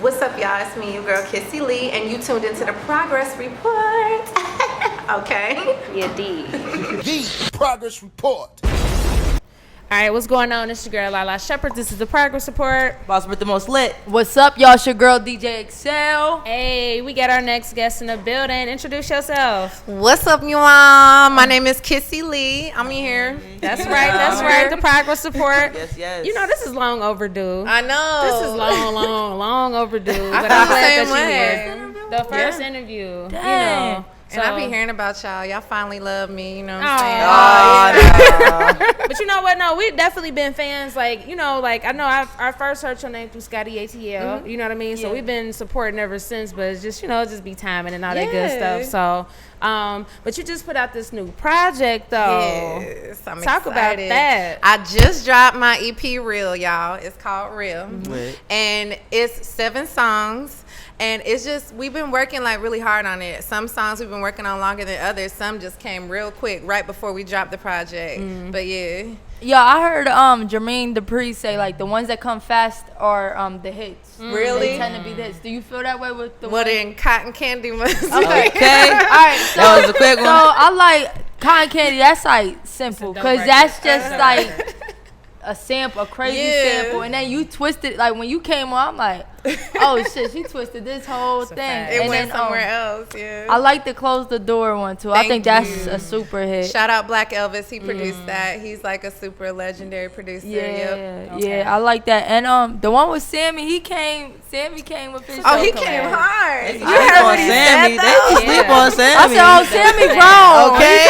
What's up, y'all? It's me, your girl, Kissie Lee, and you tuned into the Progress Report. Okay? Yeah, D. The Progress Report. All right, what's going on? It's your girl, Lala Shepherd. This is the Progress Report. Boss with the most lit. What's up, y'all? It's your girl, DJ Excel. Hey, we got our next guest in the building. Introduce yourself. What's up, y'all? My name is Kissie Lee. I'm here. That's right. The Progress Report. Yes. You know, this is long overdue. I know. This is long overdue. I But feel I'm the glad same that way. you're here. The first interview. Dang. You know. And I be hearing about y'all. Y'all finally love me. You know what I'm saying? But you know what? No, we've definitely been fans. Like, you know, like I know I first heard your name through Scotty ATL. Mm-hmm. You know what I mean? So we've been supporting ever since. But it's just, you know, just be timing and all that good Yeah. stuff. So, but you just put out this new project, though. Yes, I'm Talk about excited. that. I just dropped my EP, Real, y'all. It's called Real. Lit. And it's 7 songs. And it's just, we've been working like really hard on it. Some songs we've been working on longer than others. Some just came real quick right before we dropped the project. But yeah. Yeah, I heard Jermaine Dupri say like the ones that come fast are the hits. Really? They tend to be the hits. Do you feel that way with the What ones? in Cotton Candy must Okay. be. All right. So, That was a quick one. So I like Cotton Candy. That's like simple because that's just like a sample, a crazy sample, and then you twisted like when you came on. I'm like, oh shit, she twisted this whole thing. It and went then, somewhere else, yeah. I like the Close the Door one too. I Thank think that's you. a super hit. Shout out Black Elvis. He produced that. He's like a super legendary producer. Yeah, Yep. yeah, I like that. And the one with Sammy, Sammy came with his Oh, show he come came out. hard. They You heard what he Sammy. said, They though? sleep on I Sammy. said, oh, Sammy grown. Okay,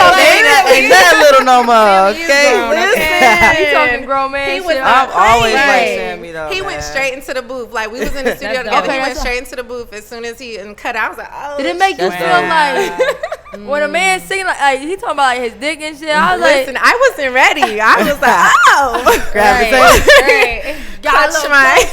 ain't that little no more. Okay, He talking grown man He was shit. I've always Right. liked Sammy though. He went man. straight into the booth. Like, we was in the studio That's together. dope. He Okay, went that's straight into the booth as soon as he cut out. I was like, oh. Did it make you That's feel dope. like when a man sing like he talking about like his dick and shit? I was Listen, like, I wasn't ready. I was like, oh. Grab the Sammy. Right. Touch my.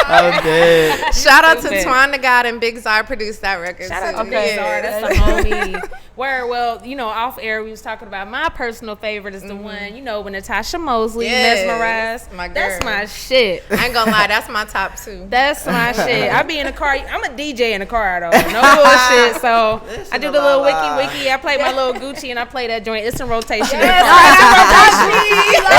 Oh, dead. Shout out to Stupid. Twan the God and Big Czar produced that record. Shout out too. to Big Yeah. Czar. That's the homie. Where, well, you know, off air we was talking about my personal favorite is the one, you know, when Natasha Mosley Yes, mesmerized. my girl. That's my shit. I ain't gonna lie, that's my top 2. That's my shit. I be in the car. I'm a DJ in the car though. No bullshit. So I do the little wiki. I play my little Gucci and I play that joint. It's in rotation. in the car.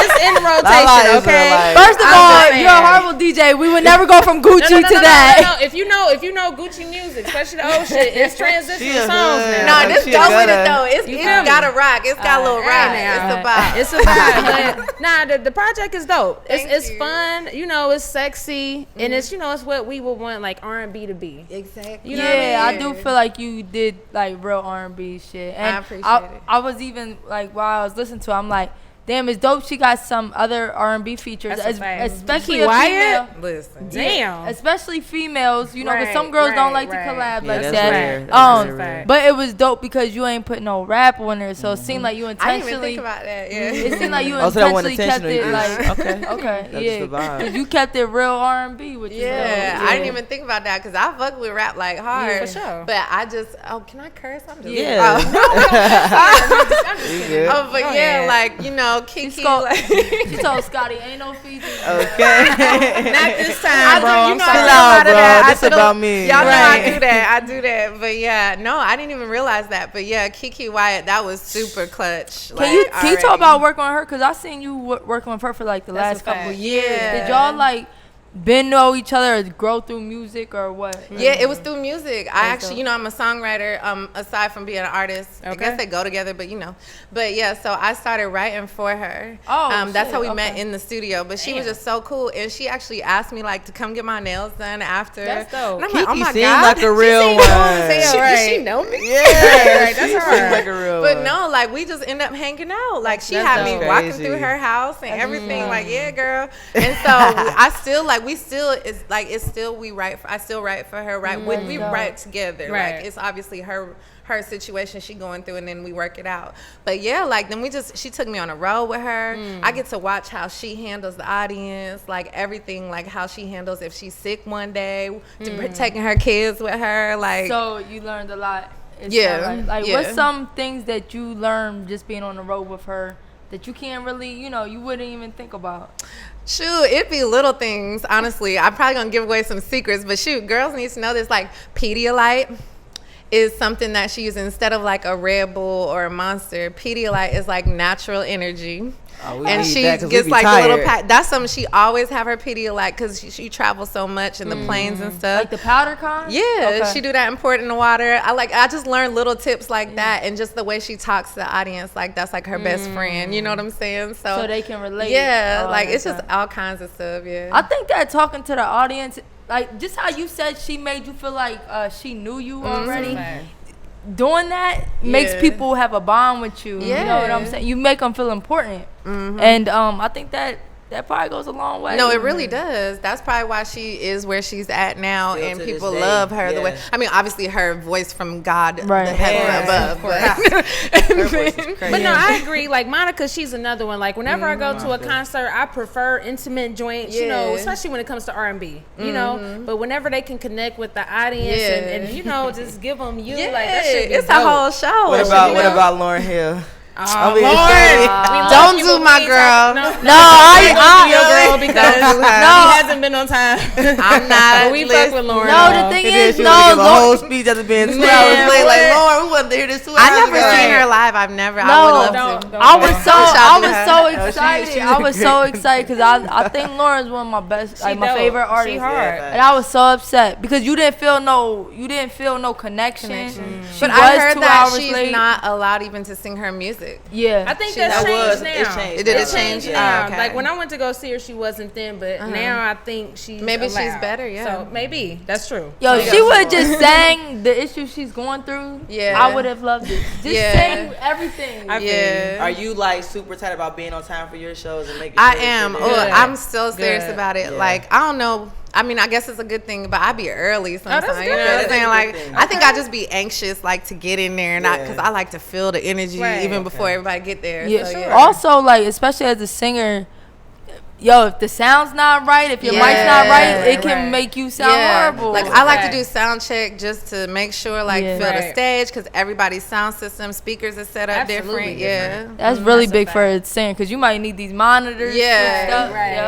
It's in rotation. Okay. first of I'm all, just you're a saying. horrible DJ. We would never go from Gucci to that. No. If you know Gucci music, especially the old shit, it's transitional She a songs hood. now. No, this She dope with gotta- it though. It's You feel me? got a rock. It's got a little rock. It's a vibe. It's a vibe. But nah, the project is dope. Thank It's you. fun. You know, it's sexy, and it's it's what we would want like R&B to be. Exactly. You know what I Yeah, mean? I do feel like you did like real R&B shit. And I appreciate it. I was even like while I was listening to it, I'm like, damn, it's dope. She got some other R&B features, That's a fact. especially KeKe a Wyatt? female. Listen. Damn. Especially females, you know, because Right, some girls don't like right. to collab Yeah, like that's that. rare. That's very rare. But it was dope because you ain't put no rap on there, so it seemed like you I didn't even intentionally. think about that. Yeah. It seemed like you Oh, so that wasn't intentionally kept it intentional, like okay. That's yeah, the vibe. 'cause you kept it real R&B, which Yeah, is dope. I didn't even think about that because I fuck with rap like hard. Yeah, for sure. But I just, can I curse? I'm just, Yeah. Oh, You good? oh but Go yeah, ahead. like, you know, Kiki, She told Scotty, ain't no features. Okay. Not this time, bro. you know, Chill I out, feel about bro. I This feel- about me. Y'all know Right. I do that. But yeah, no, I didn't even realize that. But yeah, KeKe Wyatt, that was super clutch. Can you talk about working on her? Because I seen you working with her for like the That's last a couple fact. years. Yeah. Did y'all like been know each other or grow through music or what? Yeah, it was through music. I That's actually, dope. you know, I'm a songwriter. Aside from being an artist, I Okay. guess they go together. But you know, but yeah. So I started writing for her. Oh, that's how we shit, met okay. in the studio. But she was Damn. just so cool, and she actually asked me like to come get my nails done after. That's dope. And I'm like, oh KeKe my seems god, like a real She one. does she Right. know me? Yeah, Right, that's she her. seems like a real But one. no, like we just end up hanging out. Like she That's had me dope. walking Crazy. through her house and everything. Like yeah, girl. And so I still like we still it's still we write. I still write for her. Right when we dope. write together. Right. Like it's obviously her situation she going through, and then we work it out. But yeah, like then she took me on a road with her. I get to watch how she handles the audience, like everything, like how she handles if she's sick one day, taking her kids with her. Like So you learned a lot. It Yeah, sound like yeah. what's some things that you learned just being on the road with her that you can't really, you wouldn't even think about? Shoot, it'd be little things, honestly. I'm probably going to give away some secrets, but shoot, girls need to know this. Like, Pedialyte is something that she uses instead of like a Red Bull or a Monster. Pedialyte is like natural energy. And she gets like a little pack. That's something she always have her Pedialyte because she travels so much in the planes and stuff. Like the powder kind? Yeah, okay. She do that and pour it in the water. I just learned little tips like that, and just the way she talks to the audience, like that's like her best friend. You know what I'm saying? So they can relate. Yeah, like it's just all kinds of stuff. Yeah, I think that talking to the audience, like just how you said she made you feel like she knew you already. Doing that makes people have a bond with you. You know what I'm saying? You make them feel important. And I think that probably goes a long way. No, it really does. That's probably why she is where she's at now, still, and people love her the way. I mean, obviously her voice from God, the heaven above. But no, I agree. Like Monica, she's another one. Like whenever I go to a concert, I prefer intimate joints. You know, especially when it comes to R&B. You know, but whenever they can connect with the audience and just give them you, like that shit. It's a whole show. What about Lauryn Hill? Don't do my girl. No, I your girl because he hasn't been on time. I'm not. But we fuck with Lauryn. No, the thing is, give a whole speech after being 2 hours late. Like Lauryn, we wasn't there this 2 hours. I never seen her live. I've never. I would love to. I was so excited. I was so excited because I think Lauren's one of my best, like my favorite artists. She hard. And I was so upset because you didn't feel no connection. But I heard that she's not allowed even to sing her music. Yeah, I think that's changed now. It did change now. Okay. Like when I went to go see her, she wasn't then, but now I think she's maybe allowed. She's better. Yeah, so maybe that's true. Yo, she would have just sang the issue she's going through. Yeah, I would have loved it. Just sing everything. Are you like super tight about being on time for your shows and making? I am. I'm so serious about it. Like I don't know. I mean, I guess it's a good thing, but I be early sometimes. You know what I'm saying? Like, I think I just be anxious, like, to get in there, and because I like to feel the energy even before everybody get there. Yeah, so, Also, like, especially as a singer, if the sound's not right, if your mic's not right, it can make you sound horrible. Like I like to do sound check just to make sure, like, feel the stage, because everybody's sound system, speakers is set up different. That's really big for a singer, because you might need these monitors.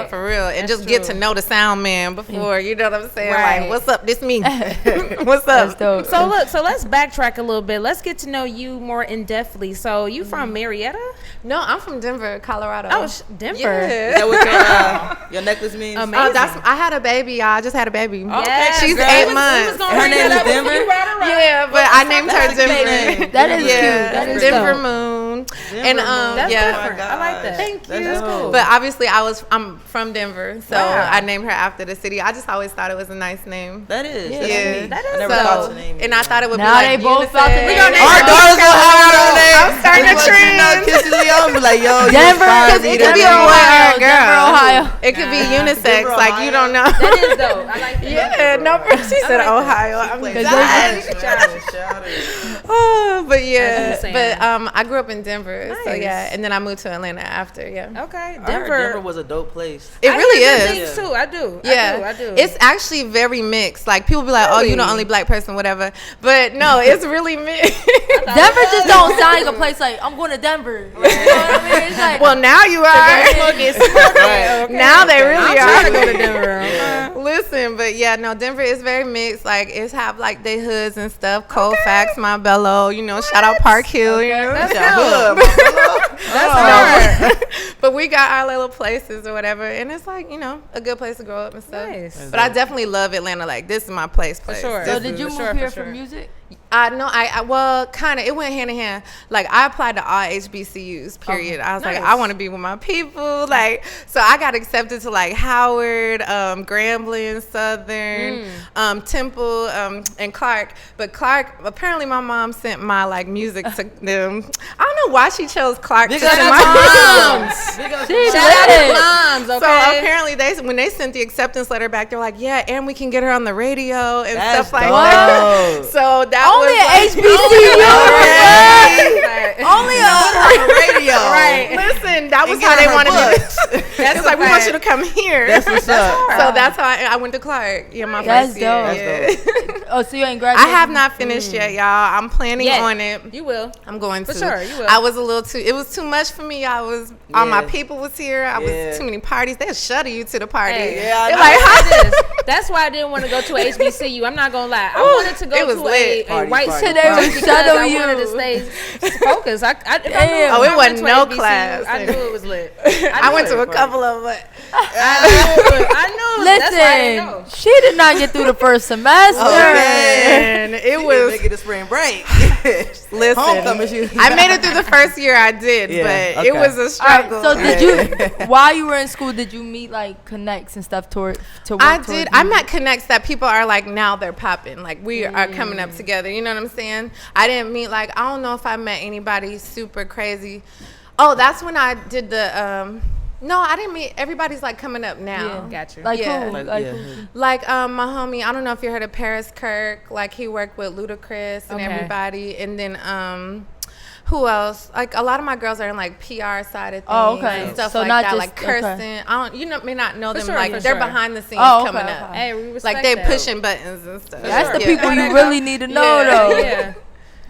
For real, and just get to know the sound man before. You know what I'm saying? Like, what's up? This me. What's up? So let's backtrack a little bit. Let's get to know you more in depthly. So you from Marietta? No, I'm from Denver, Colorado. Oh, Denver. Is that what your necklace means? Amazing. I had a baby, y'all. I just had a baby. Okay, she's 8 months. Her name is Denver? Yeah, but I named her Denver. That is cute. That is Denver Moon. And that's different. I like that. Thank you. Cool. But obviously I'm from Denver, so I named her after the city. I just always thought it was a nice name. That is. Yeah. That is. I never thought to name it. And I thought it would be now like they both about to unisex. Our daughters gonna have our own name. I'm starting a trend. Kissie Lee, I'm be like, yo, Denver, because it could be a boy or a girl. Denver, Ohio. It could be unisex, like you don't know. That is dope. I like that. Yeah, no, she said Ohio. I'm like, but I grew up in Denver, so and then I moved to Atlanta after. Okay, Denver was a dope place. It really is too. I do. It's actually very mixed. Like people be like, oh, you're the only black person, whatever. But no, it's really mixed. Denver just don't sound like a place like I'm going to Denver. You know what I mean? It's like, well, now you are. Now they really are. I'm trying to go to Denver. Listen, but Denver is very mixed. Like it's have like they hoods and stuff. Colfax, Montbello, shout out Park Hill. That's hood. That's hard. But we got our little places or whatever, and it's like a good place to grow up and stuff. Nice. But I definitely love Atlanta. Like this is my place. For sure. So did you move here for music? Well, kind of. It went hand in hand. Like I applied to all HBCUs. Period. I was like, I want to be with my people. Like, so I got accepted to like Howard, Grambling, Southern, Temple, and Clark. But Clark, apparently, my mom sent my like music to them. I don't know why she chose Clark to send my moms. Shout out moms. Okay. So apparently, when they sent the acceptance letter back, they're like, yeah, and we can get her on the radio and stuff like that. So that only was an HBCU. Only on the radio. Right. Listen, that was how they wanted me. It's like, we want you to come here. That's what's up. So that's how I went to Clark. Yeah, my That's first year. dope. Yeah. Oh, so you ain't graduated? I have not finished yet, y'all. I'm planning on it. You will. I'm going to. For sure, you will. I was a little too. It was too much for me. I was. All my Yeah. people was here. I Yeah. was too many parties. They'll shuttle you to the party. Hey, Yeah, I They're know. like, how this. That's why I didn't want to go to a HBCU. I'm not gonna lie. I wanted to it go was to lit. a Party, white party, school party. because Shuttle I you. wanted to stay focused. If I knew Damn. Oh, it I went wasn't to no HBCU, class. I knew it was lit. I went to a Party. couple of them. I knew. That's why I didn't know. Listen, she did not get through the first semester. Oh, man. And it was. Making the spring break. Listen, Homecoming. I made it through the first year. I did, Yeah, but okay. it was a All right, struggle. so did you, while you were in school, did you meet like connects and stuff to work I towards did. I music? met connects that people are like, now they're popping. Like, we are coming up together. You know what I'm saying? I didn't meet, like, I don't know if I met anybody super crazy. Oh, that's when I did the, no, I didn't meet, everybody's like coming up now. Yeah. Got you. Like Yeah. who? Like, Like yeah. who? Like, my homie, I don't know if you heard of Paris Kirk. Like, he worked with Ludacris and Okay. everybody. And then, who else? Like, a lot of my girls are in like PR side of things. Oh, okay. And stuff So like not that. just- Like Kirsten. okay. I don't. You know, may not know For them. sure, like for they're sure. behind the scenes Oh, okay, coming okay. up. Hey, we respect Like they that. pushing buttons and stuff. That's the Yeah. people Yeah. you really need to know, Yeah. though. Yeah.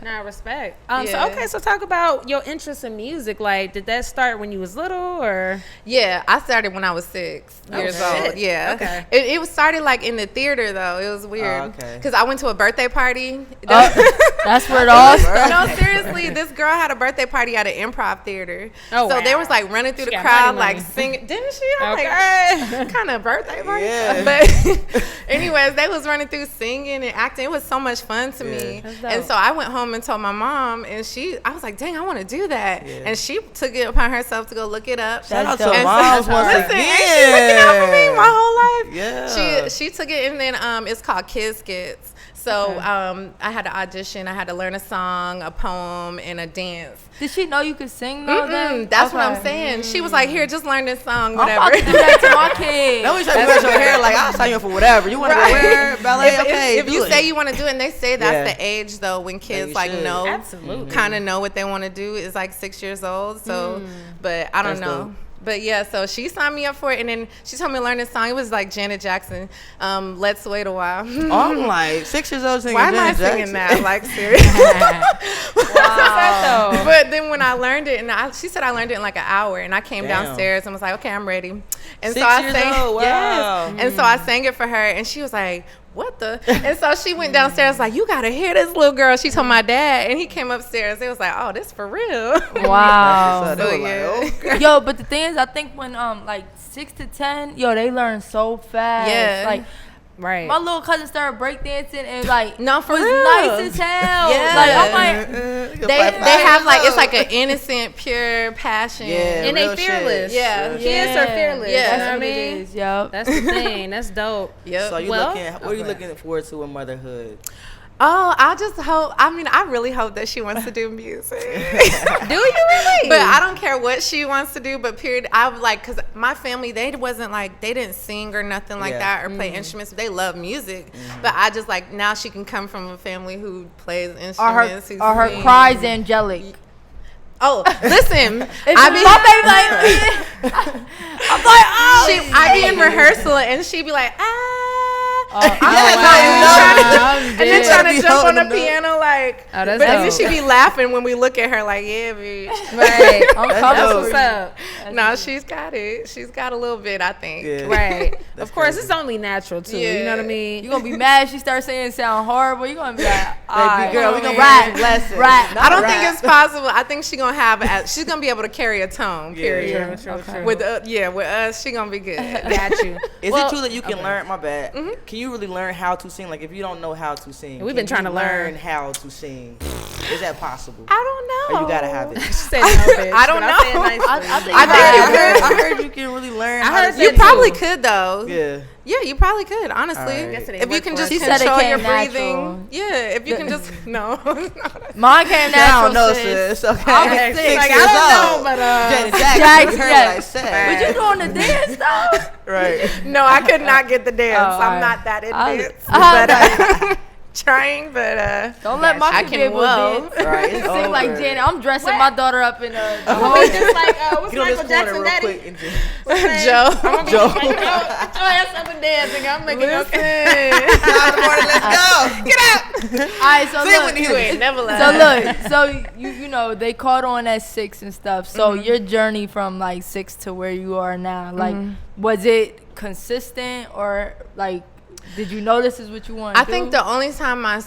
Nah, respect. So Yeah. okay, so talk about your interest in music. Like, did that start when you was little, or? Yeah, I started when I was 6 years shit. old. Yeah. Okay. It was started like in the theater though. It was weird. okay. Because I went to a birthday party. That's where it all started. No, seriously, this girl had a birthday party at an improv theater. Oh, so they wow. was like running through She the got crowd, money, like money. singing. Didn't she? I'm Okay. like, kind of birthday party. Yeah. But anyways, they was running through singing and acting. It was so much fun to me. That's dope. And so I went home and told my mom, and I was like, dang, I want to do that. Yeah. And she took it upon herself to go look it up. Shout out That's to dope. moms once Listen, again. ain't she looking out for me my whole life? Yeah. She took it, and then it's called Kids Skits. So I had to audition. I had to learn a song, a poem, and a dance. Did she know you could sing though? Then? That's what I'm Okay. saying. She was like, "Here, just learn this song, I'm whatever." about to do that to my kid. No, we try to your hair like I'll sign you up for whatever. You want to Right. wear ballet? Okay, If do you it. say you want to do it, and they say that's Yeah. the age though when kids you like should. know, Absolutely. kind of know what they want to do is like 6 years old. So, but I don't That's know. dope. But yeah, so she signed me up for it, and then she told me to learn this song. It was like Janet Jackson, "Let's Wait a While." Oh, I'm like 6 years old singing Why am I Janet singing Jackson. that? Like seriously. Wow. But then when I learned it, and she said I learned it in like an hour, and I came Damn. downstairs and was like, okay, I'm ready. And 6 so I years sang, old, wow. yes. And so I sang it for her, and she was like, what the? And so she went downstairs like, you gotta hear this little girl. She told my dad, and he came upstairs. It was like, oh, this for real. Wow. They were So, like, yeah. okay. Yo, but the thing is, I think when like 6 to 10, yo, they learn so fast. Yeah. Like Right. my little cousin started breakdancing and like No, for was real. nice as hell. Yeah. Like I'm like, They have like it's like an innocent, pure passion. Yeah. And real they fearless. shit. Yeah. Kids are fearless. Yeah. You know that's what I what it mean? is, yo. That's the thing. That's dope. Yep. So you Well- what are you looking forward to in motherhood? Oh, I just hope. I mean, I really hope that she wants to do music. Do you really? But I don't care what she wants to do. But period, I would like because my family they didn't sing or nothing like Yeah. that or play instruments. They love music. But I just like now she can come from a family who plays instruments. who Are her sings. cries angelic? Oh, listen, If I be my baby like, I'm like, oh, I be in rehearsal and she be like Yes, and then Yeah. trying Be to jump on the holding them up. piano like. Oh, that's But then dope. she be laughing when we look at her like, yeah, bitch. Right. I'm That's coming dope. for What's you. up? No, she's got it. She's got a little bit, I think. Yeah. Right. That's Of course, crazy. it's only natural too. You know what I mean? You gonna be mad? She starts saying it sound horrible. You gonna be like, alright, girl, we gonna rap, lessons. rap. Not I don't rap. think it's possible. I think she's gonna have. She's gonna be able to carry a tone. Yeah. Period. True, true, true. With us, she gonna be good. Got you. Is Well, it true that you can learn? My bad. Can you really learn how to sing? Like if you don't know how to sing, We've can been trying you to learn. how to sing. Is that possible? I don't know. Or you gotta have it. She said no, bitch, I don't but I'll say it know. nicely. I think I think you could. I heard you can really learn. I how heard to You that sing. probably too. could though. Yeah. Yeah, you probably could. Honestly, Alright. Guess it ain't if you work can for just us. She said it control your came natural. breathing. Yeah, if you can just no. Mine came I natural. don't know, sis. sis. Okay. I'm Six sick. Like, years I don't old. know, but Janet Jackson, Jackson. You heard yeah. what I said. But you doing the dance though? Right. No, I could not get the dance. Oh, I'm alright. not that I- advanced. I- But trying, but don't let my I kid can be able to whoa. dance. Right, it's Sing like over. Janet. I'm dressing my daughter up in a. Just like what's Get on this Michael corner Jackson real daddy? quick. And Joe. Joe. Get your ass up and dancing. I'm making okay. Let's go. Get out. All right, so Sing look. with You ain't never So lied. look, so you know they caught on at 6 and stuff. So your journey from like 6 to where you are now, like, was it consistent or like, did you know this is what you want? I think the only time I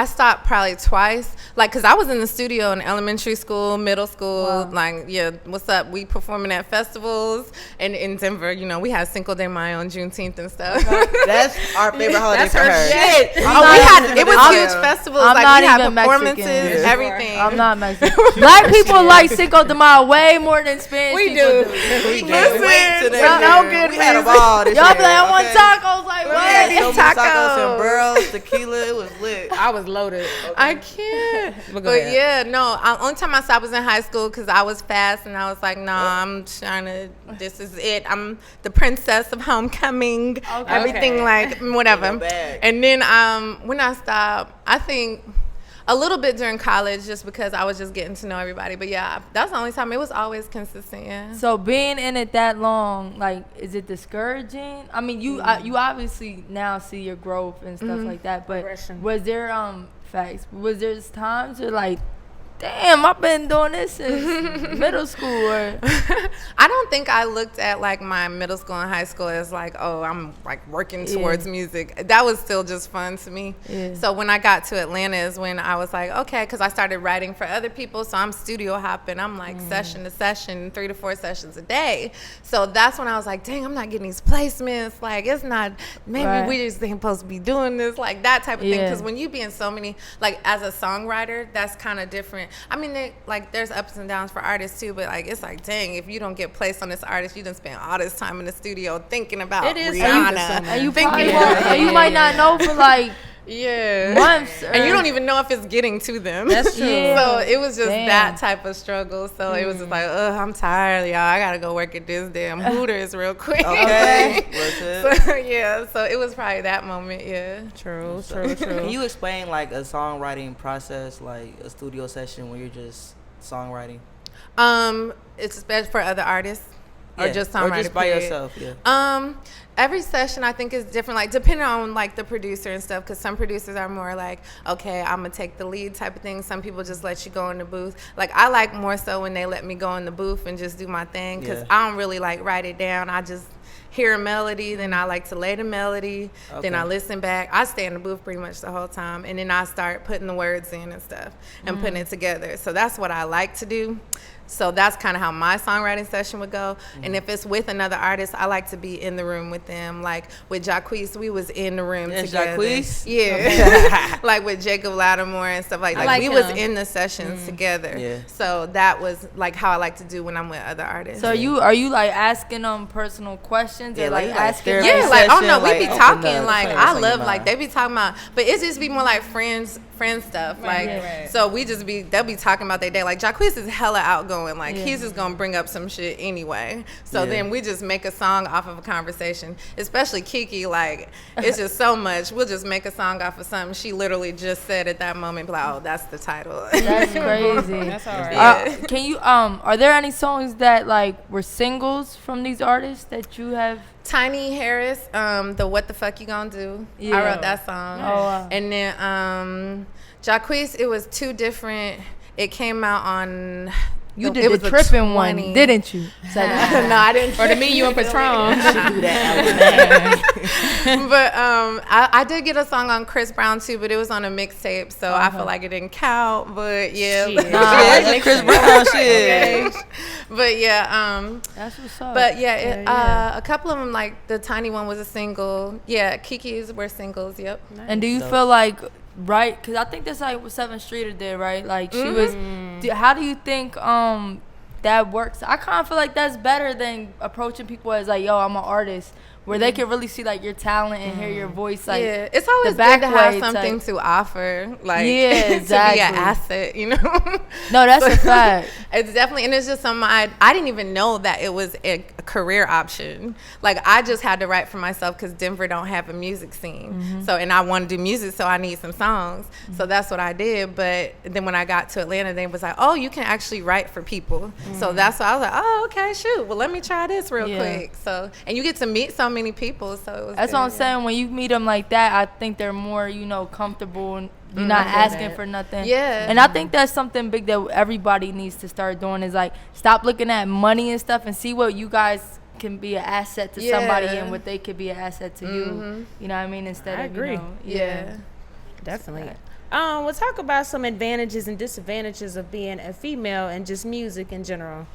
stopped probably twice, like, cause I was in the studio in elementary school, middle school, like, yeah, what's up? We performing at festivals, and in Denver, you know, we had Cinco de Mayo on Juneteenth and stuff. That's our favorite holiday That's for her her. shit. It was huge festivals, I'm like not we had even performances, Mexican. everything. I'm not Mexican. Black people like Cinco de Mayo way more than Spanish We people do. We can't wait to Listen, that. no good We had a ball this Y'all year. be like, I want okay? tacos. Like, We had what? so many tacos Tacos. and burros, tequila. It was lit. I was loaded. I can't. But But go ahead. yeah, no. Only time I stopped was in high school because I was fast and I was like, nah, I'm trying to. This is it. I'm the princess of homecoming. Everything Okay. like whatever. Go back. And then when I stopped, I think a little bit during college just because I was just getting to know everybody. But yeah, that's the only time. It was always consistent. Yeah. So being in it that long, like, is it discouraging? I mean, you you obviously now see your growth and stuff like that. But Progression. was there facts? Was there times where like, damn, I've been doing this since middle school? Or I don't think I looked at like my middle school and high school as like, oh, I'm like working towards music. That was still just fun to me. Yeah. So when I got to Atlanta is when I was like, okay, because I started writing for other people. So I'm studio hopping. I'm like session to session, 3 to 4 sessions a day. So that's when I was like, dang, I'm not getting these placements. Like, it's not, maybe we just ain't supposed to be doing this, like that type of thing. Because when you be in so many, like as a songwriter, that's kind of different. I mean, there's ups and downs for artists too, but like it's like, dang, if you don't get placed on this artist, you done spend all this time in the studio thinking about It is Rihanna, and you thinking probably won't, and you might not know for like months, and you don't even know if it's getting to them. That's true. So it was just Damn. that type of struggle. So it was just like, ugh, I'm tired, y'all. I gotta go work at this damn Hooters real quick. Okay. What's it? So, yeah, so it was probably that moment. Yeah. True. Can you explain like a songwriting process, like a studio session where you're just songwriting? It's best for other artists. Or Yeah, just songwriting. or just by period. yourself, yeah. Every session I think is different, like depending on like the producer and stuff, because some producers are more like, okay, I'm gonna take the lead type of thing. Some people just let you go in the booth. Like I like more so when they let me go in the booth and just do my thing, because Yeah. I don't really like write it down. I just hear a melody, then I like to lay the melody, then I listen back. I stay in the booth pretty much the whole time, and then I start putting the words in and stuff and putting it together. So that's what I like to do. So that's kind of how my songwriting session would go. And if it's with another artist, I like to be in the room with them. Like with Jacquees, we was in the room together. Jacquees? Yeah. Like with Jacob Lattimore and stuff like that. like We him. was in the sessions together. Yeah. So that was like how I like to do when I'm with other artists. So are you like asking them personal questions or like asking? therapy Yeah, like oh no, we session, be like, talking open up, like say I what's on love your like mind. they be talking about, but it just be more like friends stuff. Like right. so we just they'll be talking about their day. Like Jacquees is hella outgoing. Like he's just gonna bring up some shit anyway. So then we just make a song off of a conversation. Especially KeKe, like it's just so much. We'll just make a song off of something she literally just said at that moment. Be like, oh, that's the title. That's crazy. That's all right. Yeah. Can you are there any songs that like were singles from these artists that you have? Tiny Harris, the What the Fuck You Gonna Do? Yeah. I wrote that song. Oh, wow. And then Jacquees, it was 2 different. It came out on. You it did was the a tripping one, 20. didn't you? No, I didn't. Or to me, you and Patron. Do that. But I did get a song on Chris Brown too, but it was on a mixtape, so I feel like it didn't count. But yeah, Shit. Yeah, it's Chris Brown shit. okay. But yeah, That's what's up. but yeah, a couple of them, like the Tiny one was a single. Yeah, Kiki's were singles. Yep. And do you feel like right? Because I think that's like what 7th Streeter did, right? Like she was. How do you think that works? I kind of feel like that's better than approaching people as like, yo, I'm an artist, where they can really see like your talent and hear your voice. Like, yeah, it's always the good to have way something to offer, like Yeah, to exactly. be an asset, you know. No, that's a fact. It's definitely, and it's just something I didn't even know that it was a career option. Like I just had to write for myself because Denver don't have a music scene. So, and I want to do music, so I need some songs. So that's what I did. But then when I got to Atlanta, they was like, oh, you can actually write for people. So that's why I was like, oh, okay, shoot. Well, let me try this real quick. So, and you get to meet so many people. So it was That's good, what I'm saying. When you meet them like that, I think they're more, comfortable and you're not asking for nothing. Yeah. And I think that's something big that everybody needs to start doing is like stop looking at money and stuff and see what you guys can be an asset to somebody and what they could be an asset to you. You know what I mean? Instead I of, agree. Yeah. Definitely. We'll talk about some advantages and disadvantages of being a female and just music in general.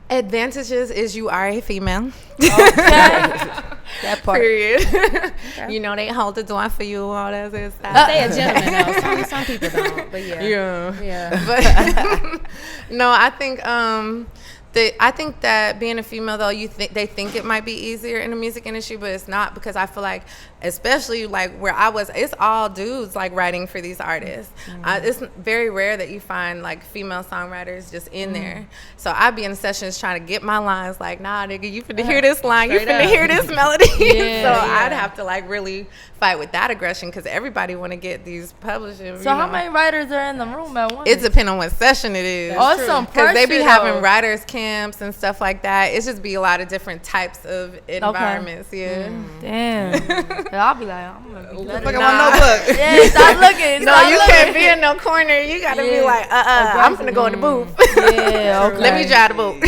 Advantages is you are a female. that part. Period. You know, they hold the door for you, all that good stuff. They a gentleman though. Some people don't, but yeah. But no, I think I think that being a female though, they think it might be easier in the music industry, but it's not, because I feel like, especially like where I was, it's all dudes like writing for these artists. It's very rare that you find like female songwriters just in there. So I'd be in sessions trying to get my lines like, nah, nigga, you finna hear this line, you finna hear this melody. So I'd have to like really fight with that aggression because everybody want to get these publishing. So how many writers are in the room at once? It depends on what session it is. Awesome. Because they be having writers camps and stuff like that. It's just be a lot of different types of environments. Yeah. Damn. I'll be like, I'm gonna be Look at my notebook. Yeah, stop looking. No, you can't be in no corner. You gotta be like, I'm finna go in the booth. Yeah, okay. Let me drive the boat.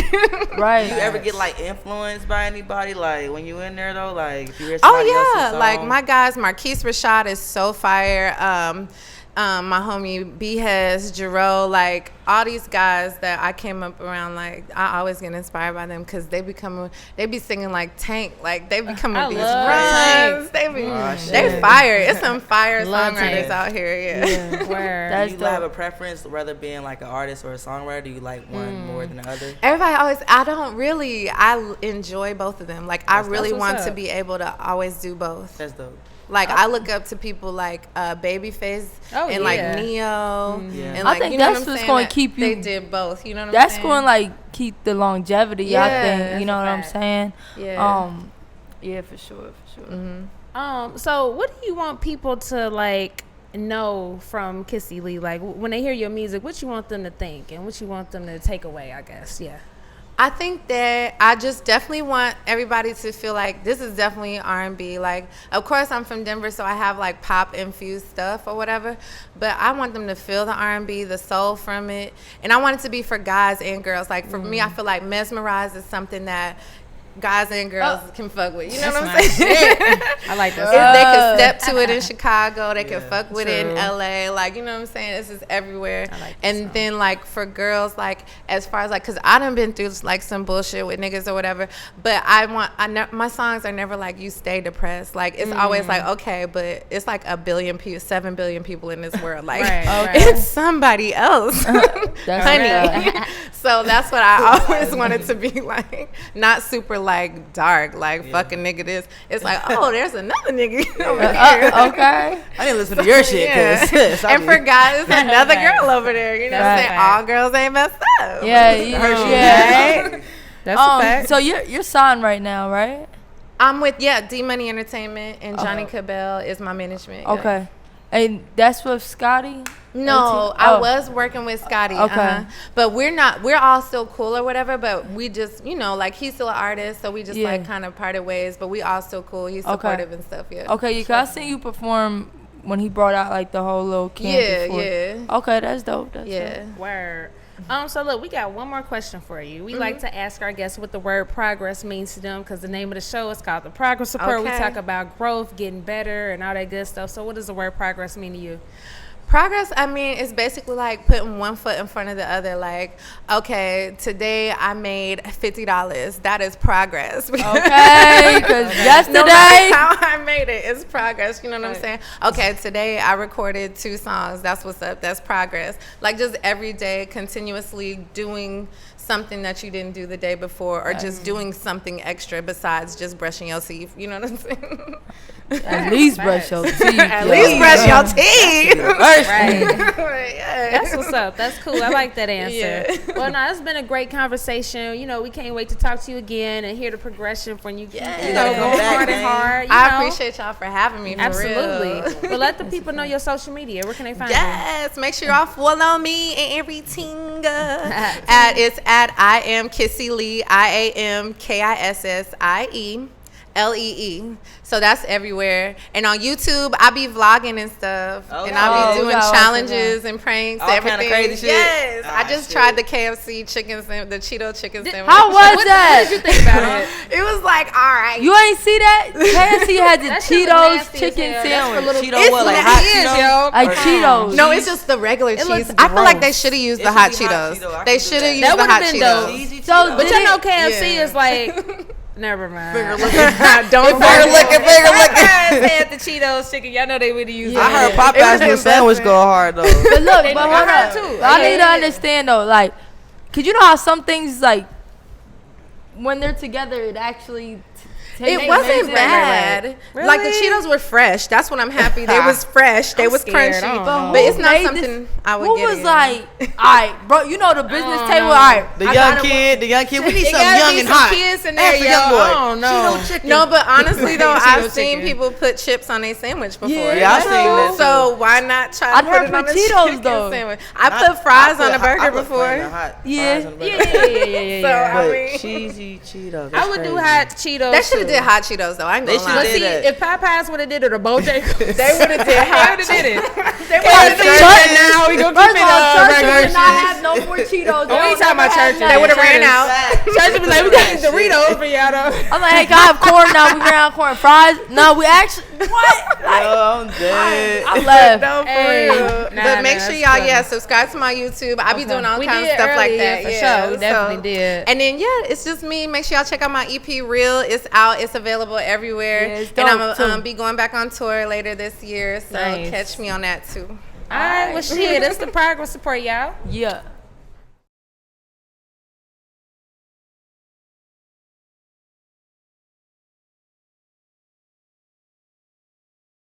Right. You ever get like influenced by anybody? Like when you in there though, like if you hear Oh somebody else's yeah, song? like my guys, Marquise Rashad is so fire. My homie B-Hez, Jerome, like all these guys that I came up around, like I always get inspired by them because they be singing like Tank, like they be coming with these runs. They fire. It's some fire songwriters out here. Yeah. Do you have a preference whether being like an artist or a songwriter? Do you like one more than the other? Everybody always, I enjoy both of them. Like I really want to be able to always do both. That's dope. Like I look up to people like Babyface and like Neo, and like, I think you know that's what I'm what's saying? going to keep you. They did both. You know what I'm That's saying? going to like keep the longevity. I think. You know what I'm saying? Yeah. Yeah, for sure. So what do you want people to like know from Kissie Lee? Like when they hear your music, what you want them to think and what you want them to take away? I guess. Yeah. I think that I just definitely want everybody to feel like this is definitely R&B. Like, of course, I'm from Denver, so I have like pop infused stuff or whatever. But I want them to feel the R&B, the soul from it, and I want it to be for guys and girls. Like for me, I feel like Mesmerize is something that guys and girls can fuck with. You know what I'm saying? I like this. They can step to it in Chicago. They can fuck with it in LA. Like, you know what I'm saying? This is everywhere. And then like for girls, like as far as like, cause I done been through like some bullshit with niggas or whatever. But my songs are never like you stay depressed. Like it's always like, okay, but it's like 7 billion people in this world. Like it's somebody else, honey. So that's what I always wanted to be like, not super like dark, like fucking nigga this. It's like, oh, there's another nigga over there. Okay. I didn't listen to your shit. And for guys, there's another girl over there. You know what I'm saying? All girls ain't messed up. Yeah, you know. Right? That's a fact. So you're signed right now, right? I'm with D-Money Entertainment, and Johnny Cabell is my management. Okay. And that's with Scotty? No, I was working with Scotty. Okay. But we're all still cool or whatever, but we just, like he's still an artist, so we just like kind of parted ways, but we all still cool. He's supportive and stuff, Okay, cause I seen you perform when he brought out like the whole little camp before. Okay, that's dope. That's dope. Word. So look, we got one more question for you. We like to ask our guests what the word progress means to them, because the name of the show is called The Progress Report. We talk about growth, getting better, and all that good stuff. So what does the word progress mean to you? Progress, I mean, it's basically like putting one foot in front of the other. Like, okay, today I made $50. That is progress. Okay, because yesterday. No matter how I made it, it's progress. You know what I'm saying? Okay, today I recorded 2 songs. That's what's up. That's progress. Like, just every day, continuously doing something that you didn't do the day before, or just doing something extra besides just brushing your teeth. You know what I'm saying? At least brush your teeth. At least brush your teeth. Right. Yeah. That's what's up. That's cool. I like that answer. Yeah. Well, no, it's been a great conversation. You know, we can't wait to talk to you again and hear the progression when you keep, you know, going hard and hard. You I know. appreciate y'all for having me. For Absolutely. real. Well, let the people know your social media. Where can they find you? Yes, make sure y'all follow me and everything. It's at I am Kissie Lee, IamKissieLee. So that's everywhere. And on YouTube, I be vlogging and stuff. Okay. And I be doing Oh, challenges and pranks, All everything. kinda crazy shit? Yes. Ah, I just tried the KFC chicken sandwich, the Cheeto chicken sandwich. How was that? What did you think about it? It was like, all right. You ain't see that? KFC had the That shit was Cheetos nasty as chicken hell. That's for sandwich. little- Cheeto It's what, like what hot it is, Cheetos? yo. Like Cheetos. No, it's just the regular cheese. looks I feel like gross. they should have used It the should hot be hot Cheetos. Cheeto. I They can do should have that. used That the would've hot been Cheetos. dope. Cheesy So Cheetos. But did y'all know it- KFC Yeah. is like, never mind. Don't Finger looking. Had the Cheetos chicken. Y'all know they would use I heard It Popeye's was new sandwich go hard though. But look, They but do hold that up. too. I need to Yeah. understand though, like, cause you know how some things like when they're together, it actually. It wasn't bad. Really? Like the Cheetos were fresh. That's what I'm happy. They was fresh. They I'm was scared. I crunchy. don't know. But it's not made something I would Who get. was in. like, all right, bro? You know the business don't table. know. All right, The I young gotta- kid. We need It something gotta young be and some hot. kids in there, That's a yo. young boy. I don't know. Cheeto chicken. No, but honestly though, Cheeto I've seen chicken. people put chips on their sandwich before. Yeah, I've seen that, So why not try I'd to put heard it on for a Cheetos, chicken though. sandwich? I put fries on a burger before. Yeah. Yeah. So I But mean, cheesy Cheetos. I would do hot Cheetos. they should have too. did hot Cheetos though. I ain't They gonna shoulda lie. But see, that. if Popeyes would have did it or Bojangles, They would have did hot. would have did it. They would First have did. Now we gonna First keep of it all, church regular would not shit. have no more Cheetos. We ain't talking about churches. They would have ran out. Church would be like, we got these Doritos for y'all though. I'm like, hey, can I have corn now? We ran out of corn. Fries? No, we actually what? Like, Oh, I'm dead. I left. No, for Hey, real. nah, But make nah, sure that's y'all, funny. subscribe to my YouTube. I be doing all We kinds of did stuff like earlier, that. for Yeah, sure. We definitely did. And then it's just me. Make sure y'all check out my EP Real. It's out. It's available everywhere. Yeah, it's and I'm dope, gonna too. be going back on tour later this year. So Nice. catch me on that too. All right, well shit, that's the progress report, y'all. Yeah.